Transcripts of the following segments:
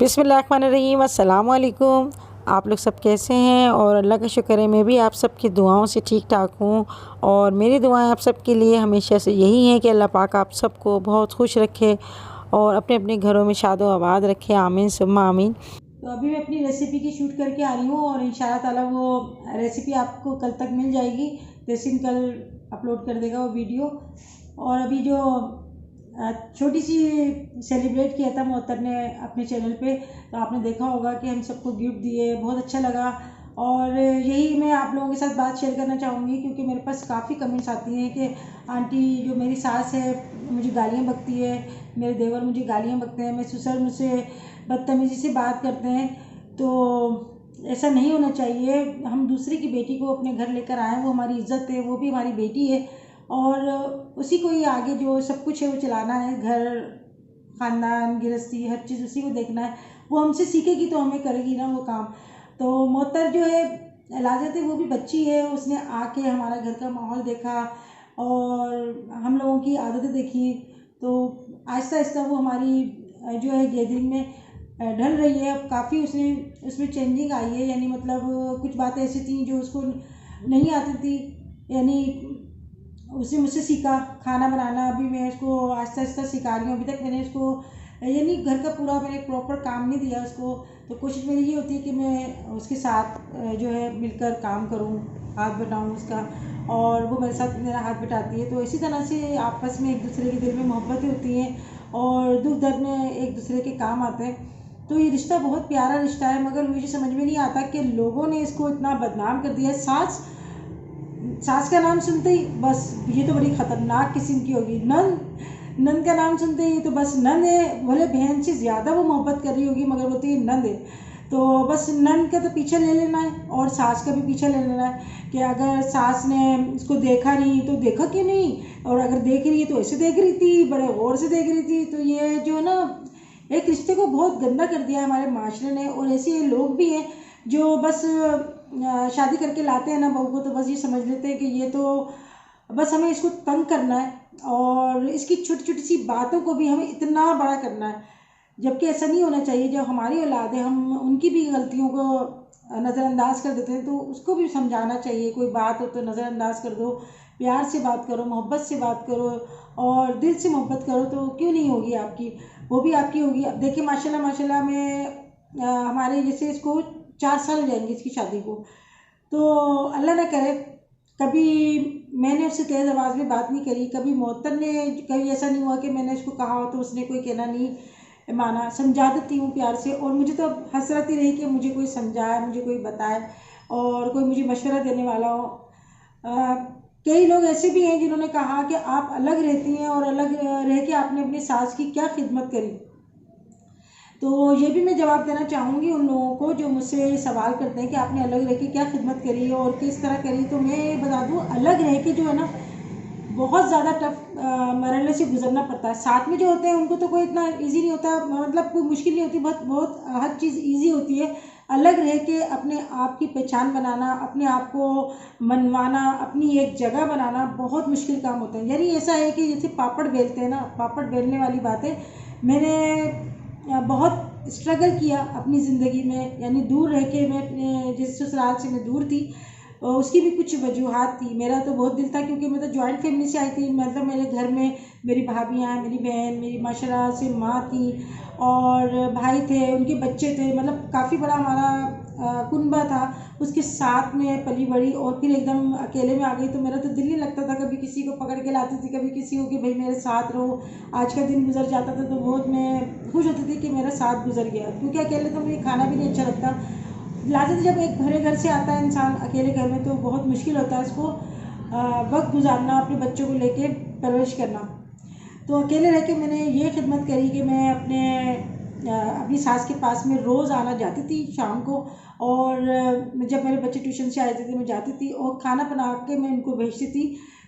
बिस्मिल्लाहिर्रहमानिर्रहीम, अस्सलाम वालेकुम। आप लोग सब कैसे हैं? और अल्लाह का शुक्र है मैं भी आप सब की दुआओं से ठीक ठाक हूँ। और मेरी दुआएं आप सब के लिए हमेशा से यही हैं कि अल्लाह पाक आप सबको बहुत खुश रखे और अपने अपने घरों में शादो आबाद रखे। आमीन सुम्मा आमीन। तो अभी मैं अपनी रेसिपी की शूट करके आ रही हूँ और इंशाल्लाह ताला वो रेसिपी आपको कल तक मिल जाएगी। तहसीन कल अपलोड कर देगा वो वीडियो। और अभी जो छोटी सी सेलिब्रेट किया था मोहतर ने अपने चैनल पे, तो आपने देखा होगा कि हम सबको गिफ्ट दिए, बहुत अच्छा लगा। और यही मैं आप लोगों के साथ बात शेयर करना चाहूँगी क्योंकि मेरे पास काफ़ी कमेंट्स आती हैं कि आंटी जो मेरी सास है मुझे गालियाँ बकती है, मेरे देवर मुझे गालियाँ बकते हैं, मेरे ससुर मुझसे बदतमीज़ी से बात करते हैं। तो ऐसा नहीं होना चाहिए। हम दूसरे की बेटी को अपने घर लेकर आए, वो हमारी इज़्ज़त है, वो भी हमारी बेटी है और उसी को ही आगे जो सब कुछ है वो चलाना है। घर, ख़ानदान, गृहस्थी, हर चीज़ उसी को देखना है। वो हमसे सीखेगी तो हमें करेगी ना वो काम। तो मोहतर जो है लाजत है, वो भी बच्ची है, उसने आके हमारा घर का माहौल देखा और हम लोगों की आदतें देखी। तो आहिस्ता आहिस्ता वो हमारी जो है गैदरिंग में ढल रही है। अब काफ़ी उसमें चेंजिंग आई है। यानी मतलब कुछ बातें ऐसी थी जो उसको नहीं आती थी, यानी उसने मुझसे सीखा खाना बनाना। अभी मैं उसको आहिस्ता आहिस्ता सिखा रही हूँ। अभी तक मैंने उसको यानी घर का पूरा मैंने प्रॉपर काम नहीं दिया उसको। तो कोशिश मेरी ये होती है कि मैं उसके साथ जो है मिलकर काम करूँ, हाथ बटाऊँ उसका और वो मेरे साथ मेरा हाथ बटाती है। तो इसी तरह से आपस में एक दूसरे के दिल में मोहब्बतें होती हैं और दुख दर्द में एक दूसरे के काम आते हैं। तो ये रिश्ता बहुत प्यारा रिश्ता है, मगर मुझे समझ में नहीं आता कि लोगों ने इसको इतना बदनाम कर दिया है। सास का नाम सुनते ही बस ये तो बड़ी ख़तरनाक किस्म की होगी। नंद का नाम सुनते ही तो बस नंद है, भले बहन से ज़्यादा वो मोहब्बत कर रही होगी मगर वो तो ये नंद है। तो बस नंद का तो पीछे ले लेना है और सास का भी पीछे ले लेना है कि अगर सास ने इसको देखा नहीं तो देखा क्यों नहीं, और अगर देख रही है तो ऐसे देख रही थी, बड़े गौर से देख रही थी। तो ये जो ना एक रिश्ते को बहुत गंदा कर दिया हमारे माशरे ने। और ऐसे लोग भी हैं जो बस शादी करके लाते हैं ना बहू को, तो बस ये समझ लेते हैं कि ये तो बस हमें इसको तंग करना है और इसकी छोटी छोटी सी बातों को भी हमें इतना बड़ा करना है, जबकि ऐसा नहीं होना चाहिए। जब हमारी औलाद है हम उनकी भी गलतियों को नज़रअंदाज कर देते हैं तो उसको भी समझाना चाहिए। कोई बात हो तो नज़रअंदाज कर दो, प्यार से बात करो, मोहब्बत से बात करो और दिल से मोहब्बत करो तो क्यों नहीं होगी आपकी, वो भी आपकी होगी। अब देखिए माशाल्लाह माशाल्लाह में हमारे जैसे इसको 4 साल हो जाएंगे इसकी शादी को। तो अल्लाह ना करे कभी मैंने उससे तेज़ आवाज़ में बात नहीं करी, कभी मोहतर ने कभी ऐसा नहीं हुआ कि मैंने उसको कहा हो तो उसने कोई कहना नहीं माना। समझा देती हूँ प्यार से और मुझे तो हसरत ही रही कि मुझे कोई समझाए, मुझे कोई बताए और कोई मुझे मशवरा देने वाला हो। कई लोग ऐसे भी हैं जिन्होंने कहा कि आप अलग रहती हैं और अलग रह के आपने अपनी सास की क्या खिदमत करी। तो ये भी मैं जवाब देना चाहूँगी उन लोगों को जो मुझसे सवाल करते हैं कि आपने अलग रह के क्या खिदमत करी और किस तरह करी। तो मैं बता दूँ अलग रह के जो है ना बहुत ज़्यादा टफ मरहले से गुजरना पड़ता है। साथ में जो होते हैं उनको तो कोई इतना इजी नहीं होता, मतलब कोई मुश्किल नहीं होती, बहुत बहुत हर चीज़ इजी होती है। अलग रह के अपने आप की पहचान बनाना, अपने आप को मनवाना, अपनी एक जगह बनाना बहुत मुश्किल काम होता है। यानी ऐसा है कि जैसे पापड़ बेलते हैं ना, पापड़ बेलने वाली बात है। मैंने बहुत स्ट्रगल किया अपनी ज़िंदगी में, यानी दूर रह के मैं अपने जिस ससुराल से मैं दूर थी उसकी भी कुछ वजूहात थी। मेरा तो बहुत दिल था क्योंकि मैं तो जॉइंट फैमिली से आई थी, मतलब मेरे घर में मेरी भाभियाँ, मेरी बहन, मेरी माशाल्लाह से माँ थी और भाई थे, उनके बच्चे थे, मतलब काफ़ी बड़ा हमारा कुनबा था। उसके साथ में पली बड़ी और फिर एकदम अकेले में आ गई तो मेरा तो दिल नहीं लगता था। कभी किसी को पकड़ के लाती थी, कभी किसी को कि भाई मेरे साथ रहो। आज का दिन गुजर जाता था तो बहुत मैं खुश होती थी कि मेरा साथ गुजर गया, क्योंकि अकेले तो मुझे खाना भी नहीं अच्छा लगता। लाजत जब एक भरे घर से आता है इंसान अकेले घर में तो बहुत मुश्किल होता है इसको वक्त गुजारना, अपने बच्चों को लेके परवरिश करना। तो अकेले रह के मैंने ये खिदमत करी कि मैं अपनी सास के पास में रोज़ आना जाती थी शाम को। और जब मेरे बच्चे ट्यूशन से आते थे मैं जाती थी और खाना बना के मैं उनको भेजती थी।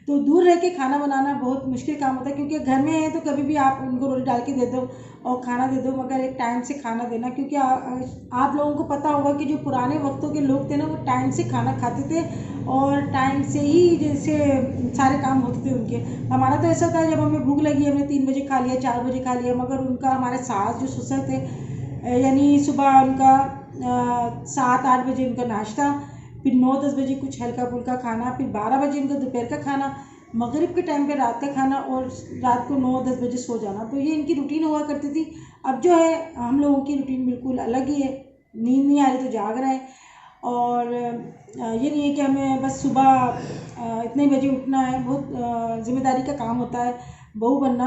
तो दूर रह के खाना बनाना बहुत मुश्किल काम होता है क्योंकि घर में है तो कभी भी आप उनको रोटी डाल के दे दो और खाना दे दो, मगर एक टाइम से खाना देना। क्योंकि आप लोगों को पता होगा कि जो पुराने वक्तों के लोग थे ना वो टाइम से खाना खाते थे और टाइम से ही जैसे सारे काम होते थे उनके। हमारा तो ऐसा था जब हमें भूख लगी हमने 3 बजे खा लिया, 4 बजे खा लिया, मगर उनका हमारे सास जो ससुर थे यानी सुबह उनका 7-8 बजे उनका नाश्ता, फिर 9-10 बजे कुछ हल्का फुल्का खाना, फिर 12 बजे उनका दोपहर का खाना, मगरिब के टाइम पे रात का खाना और रात को 9-10 बजे सो जाना। तो ये इनकी रूटीन हुआ करती थी। अब जो है हम लोगों की रूटीन बिल्कुल अलग ही है। नींद नहीं आ रही तो जाग रहे हैं, और ये नहीं है कि हमें बस सुबह इतने बजे उठना है। बहुत ज़िम्मेदारी का काम होता है बहू बनना,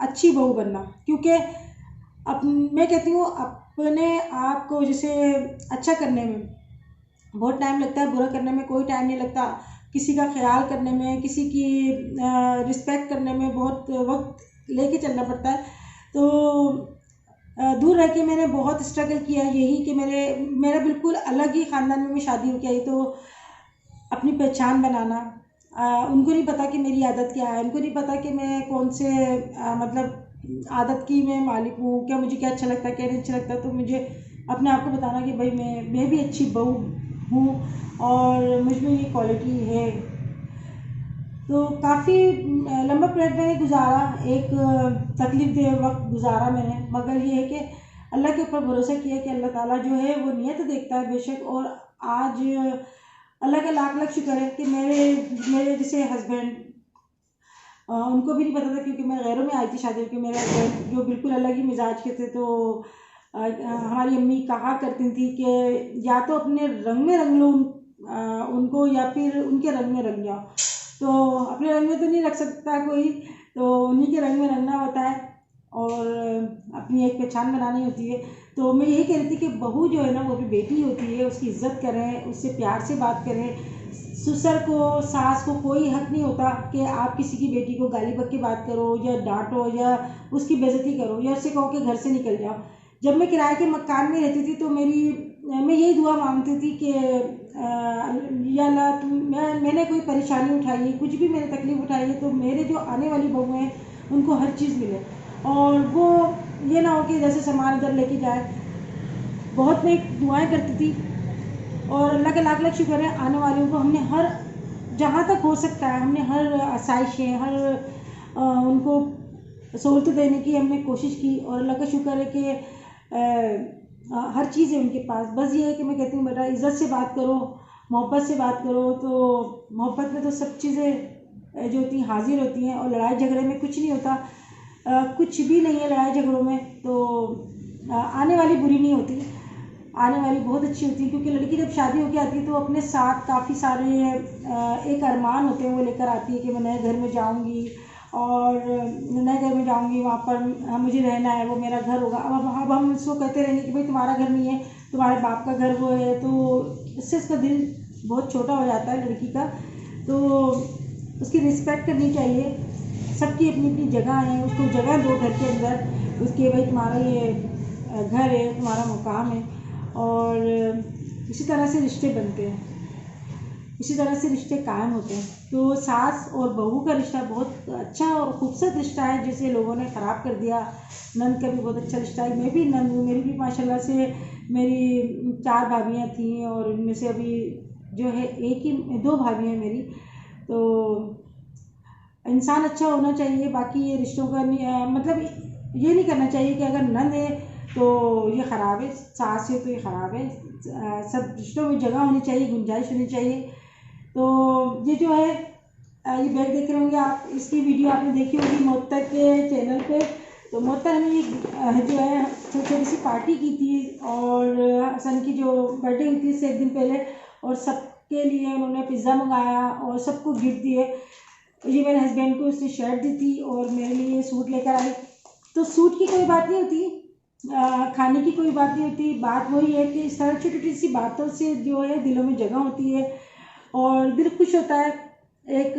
अच्छी बहू बनना, क्योंकि अब मैं कहती हूँ अपने आप को जैसे अच्छा करने में बहुत टाइम लगता है, बुरा करने में कोई टाइम नहीं लगता। किसी का ख्याल करने में, किसी की रिस्पेक्ट करने में बहुत वक्त लेके चलना पड़ता है। तो दूर रह के मैंने बहुत स्ट्रगल किया, यही कि मेरा बिल्कुल अलग ही ख़ानदान में मैं शादी होके आई। तो अपनी पहचान बनाना, उनको नहीं पता कि मेरी आदत क्या है, उनको नहीं पता कि मैं कौन से मतलब आदत की मैं मालिक हूँ, क्या मुझे क्या अच्छा लगता है क्या नहीं अच्छा लगता। तो मुझे अपने आप को बताना कि भाई मैं भी अच्छी बहू हूँ और मुझ में ये क्वालिटी है। तो काफ़ी लंबा पीरियड मैंने गुजारा, एक तकलीफ दे वक्त गुजारा मैंने, मगर ये है कि अल्लाह के ऊपर भरोसा किया कि अल्लाह ताला जो है वो नियत देखता है बेशक। और आज अल्लाह का लाख लाख शुक्र है कि मेरे जैसे हस्बैंड, उनको भी नहीं पता था, क्योंकि मैं गैरों में आई थी शादी के। मेरे हस्बैंड जो बिल्कुल अलग ही मिजाज के थे, तो हमारी अम्मी कहा करती थी कि या तो अपने रंग में रंग लो उनको, या फिर उनके रंग में रंग जाओ। तो अपने रंग में तो नहीं रख सकता कोई, तो उन्हीं के रंग में रंगना होता है और अपनी एक पहचान बनानी होती है। तो मैं यही कह रही थी कि बहू जो है ना वो भी बेटी होती है, उसकी इज्जत करें, उससे प्यार से बात करें। ससुर को, सास को कोई हक नहीं होता कि आप किसी की बेटी को गाली बक के बात करो या डांटो या उसकी बेइज्जती करो या उससे कहो कि घर से निकल जाओ। जब मैं किराए के मकान में रहती थी तो मैं यही दुआ मांगती थी कि या अल्लाह मैंने कोई परेशानी उठाई है, कुछ भी मैंने तकलीफ़ उठाई है, तो मेरे जो आने वाली बहू हैं उनको हर चीज़ मिले, और वो ये ना हो कि जैसे सामान इधर लेके जाए। बहुत मैं दुआएं करती थी, और अल्लाह का लाख लाख शुक्र है आने वालों को हमने हर जहाँ तक हो सकता है हमने हर आसाइशें, हर उनको सहूलत देने की हमने कोशिश की, और अल्लाह का शुक्र है कि हर चीज़ है उनके पास। बस ये है कि मैं कहती हूँ बेटा इज़्ज़त से बात करो, मोहब्बत से बात करो। तो मोहब्बत में तो सब चीज़ें जो होती हैं हाजिर होती हैं, और लड़ाई झगड़े में कुछ नहीं होता, कुछ भी नहीं है लड़ाई झगड़ों में। तो आने वाली बुरी नहीं होती, आने वाली बहुत अच्छी होती है। क्योंकि लड़की जब शादी होके आती है तो अपने साथ काफ़ी सारे एक अरमान होते हैं वो लेकर आती है कि मैं नए घर में जाऊंगी, और नए घर में जाऊंगी, वहाँ पर मुझे रहना है, वो मेरा घर होगा। अब हम उसको कहते रहेंगे कि भाई तुम्हारा घर नहीं है, तुम्हारे बाप का घर वो है, तो इससे उसका दिल बहुत छोटा हो जाता है लड़की का। तो उसकी रिस्पेक्ट करनी चाहिए, सबकी अपनी अपनी जगह है, उसको जगह दो घर के अंदर, उसके भाई तुम्हारा ये घर है, तुम्हारा मुकाम है। और इसी तरह से रिश्ते बनते हैं, इसी तरह से रिश्ते कायम होते हैं। तो सास और बहू का रिश्ता बहुत अच्छा और खूबसूरत रिश्ता है, जिसे लोगों ने ख़राब कर दिया। नंद का भी बहुत अच्छा रिश्ता है, मैं भी नंद हूँ, मेरी भी माशाल्लाह से मेरी 4 भाभियाँ थीं, और इनमें से अभी जो है 2 भाभी हैं मेरी। तो इंसान अच्छा होना चाहिए, बाकी ये रिश्तों का मतलब ये नहीं करना चाहिए कि अगर नंद है तो ये ख़राब है, सास है तो ये ख़राब है। सब रिश्तों में जगह होनी चाहिए, गुंजाइश होनी चाहिए। तो ये जो है ये बैग देख रहे होंगे आप, इसकी वीडियो आपने देखी होगी मोहत्तर के चैनल पे। तो मोहत्तर ने जो है छोटी सी पार्टी की थी, और हसन की जो बर्थडे हुई थी इससे एक दिन पहले, और सबके लिए उन्होंने पिज़्ज़ा मंगाया और सबको गिफ्ट दिए। ये मेरे हस्बैंड को उसने शर्ट दी थी और मेरे लिए सूट लेकर आई। तो सूट की कोई बात नहीं होती, खाने की कोई बात नहीं होती, बात वही है कि इस तरह छोटी छोटी सी बातों से जो है दिलों में जगह होती है और दिल खुश होता है, एक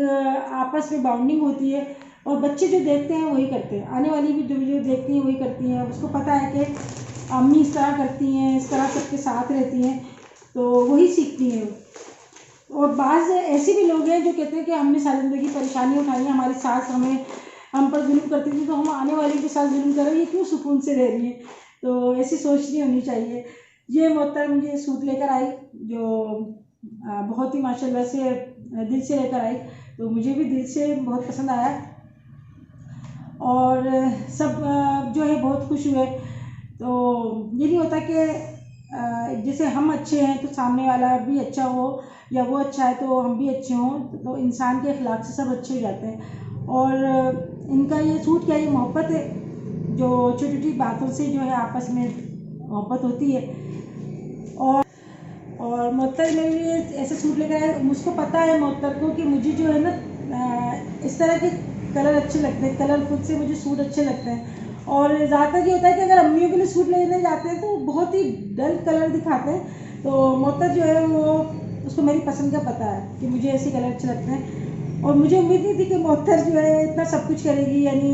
आपस में बाउंडिंग होती है। और बच्चे जो देखते हैं वही करते हैं, आने वाली भी जो देखती हैं वही करती हैं। उसको पता है कि अम्मी इस तरह करती हैं, इस तरह सबके साथ रहती हैं, तो वही सीखती हैं। और बाज़ ऐसे भी लोग हैं जो कहते हैं कि हमने सारी ज़िंदगी परेशानी उठाई है, हमारी सास हम पर जुल्म करती थी, तो हम आने वाले के साथ जुल्म करें, ये क्यों सुकून से रह रही है। तो ऐसी सोच नहीं होनी चाहिए। ये मोहत्तर मुझे सूट लेकर आई, जो बहुत ही माशाल्लाह से दिल से लेकर आई, तो मुझे भी दिल से बहुत पसंद आया, और सब जो है बहुत खुश हुए। तो ये नहीं होता कि जैसे हम अच्छे हैं तो सामने वाला भी अच्छा हो, या वो अच्छा है तो हम भी अच्छे हों। तो इंसान के अखलाक से सब अच्छे हो जाते हैं। और इनका ये सूट क्या, ये मोहब्बत है, जो छोटी छोटी बातों से जो है आपस में मोहब्बत होती है। और मोहत्तर ने भी ऐसे सूट लेकर आए। मुझको पता है मोहत्तर को कि मुझे जो है ना इस तरह के कलर अच्छे लगते हैं, कलरफुल से मुझे सूट अच्छे लगते हैं। और ज़्यादातर ये होता है कि अगर अम्मियों के लिए सूट लेने जाते हैं तो बहुत ही डल कलर दिखाते हैं। तो मोहत्तर जो है वो, उसको मेरी पसंद का पता है कि मुझे ऐसे कलर अच्छे लगते हैं। और मुझे उम्मीद नहीं थी कि मोहत्तर जो है इतना सब कुछ करेगी, यानी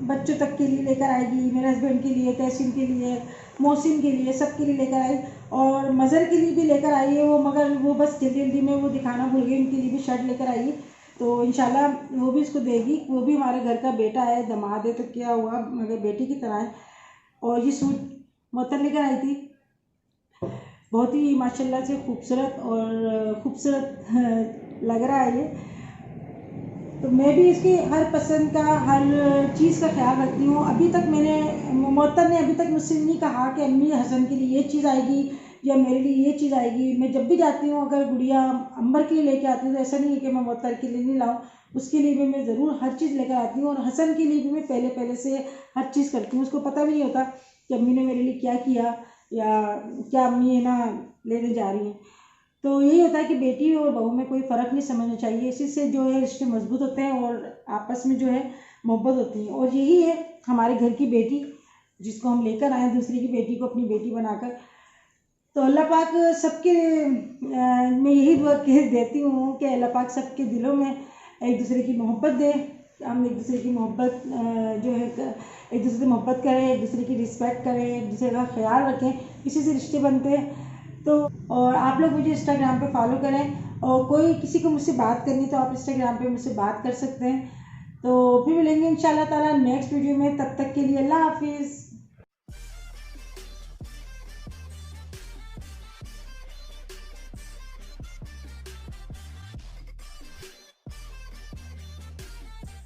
बच्चों तक के लिए लेकर आएगी, मेरे हस्बैंड के लिए, तहसीन के लिए, मोहसिन के लिए, सब के लिए लेकर आई। और मज़र के लिए भी लेकर आई है वो, मगर वो बस जल्दी जल्दी में वो दिखाना भूल गई। उनके लिए भी शर्ट लेकर आई है, तो इंशाल्लाह वो भी उसको देगी। वो भी हमारे घर का बेटा है, दामाद है, तो क्या हुआ, मगर बेटी की तरह है। और ये सूट मोहत्तर लेकर आई थी, बहुत ही माशाल्लाह से खूबसूरत लग रहा है ये। तो मैं भी इसकी हर पसंद का, हर चीज़ का ख्याल रखती हूँ। अभी तक मोहत्तर ने अभी तक मुझसे नहीं कहा कि अम्मी हसन के लिए ये चीज़ आएगी या मेरे लिए ये चीज़ आएगी। मैं जब भी जाती हूँ, अगर गुड़िया अंबर के लिए लेके आती हूँ तो ऐसा नहीं है कि मैं मोहत्तर के लिए नहीं लाऊँ, उसके लिए भी मैं ज़रूर हर चीज़ लेकर आती हूँ। और हसन के लिए भी मैं पहले से हर चीज़ करती हूँ। उसको पता भी नहीं होता कि अम्मी ने मेरे लिए क्या किया, या क्या अम्मी है ना लेने जा रही हैं। तो यही होता है कि बेटी और बहू में कोई फ़र्क नहीं समझना चाहिए। इसी से जो है रिश्ते मजबूत होते हैं और आपस में जो है मोहब्बत होती है। और यही है हमारे घर की बेटी, जिसको हम लेकर आए दूसरी की बेटी को अपनी बेटी बनाकर। तो अल्लाह पाक सबके मैं यही दुआ कह देती हूँ कि अल्लाह पाक सबके दिलों में एक दूसरे की मोहब्बत दे। हम एक दूसरे की मोहब्बत जो है एक दूसरे से मोहब्बत करें, एक दूसरे की रिस्पेक्ट करें, एक दूसरे का ख्याल रखें, इसी से रिश्ते बनते हैं। तो और आप लोग मुझे इंस्टाग्राम पे फॉलो करें, और कोई किसी को मुझसे बात करनी तो आप इंस्टाग्राम पे मुझसे बात कर सकते हैं। तो फिर मिलेंगे इंशाल्लाह ताला नेक्स्ट वीडियो में, तब तक के लिए अल्लाह हाफिज़।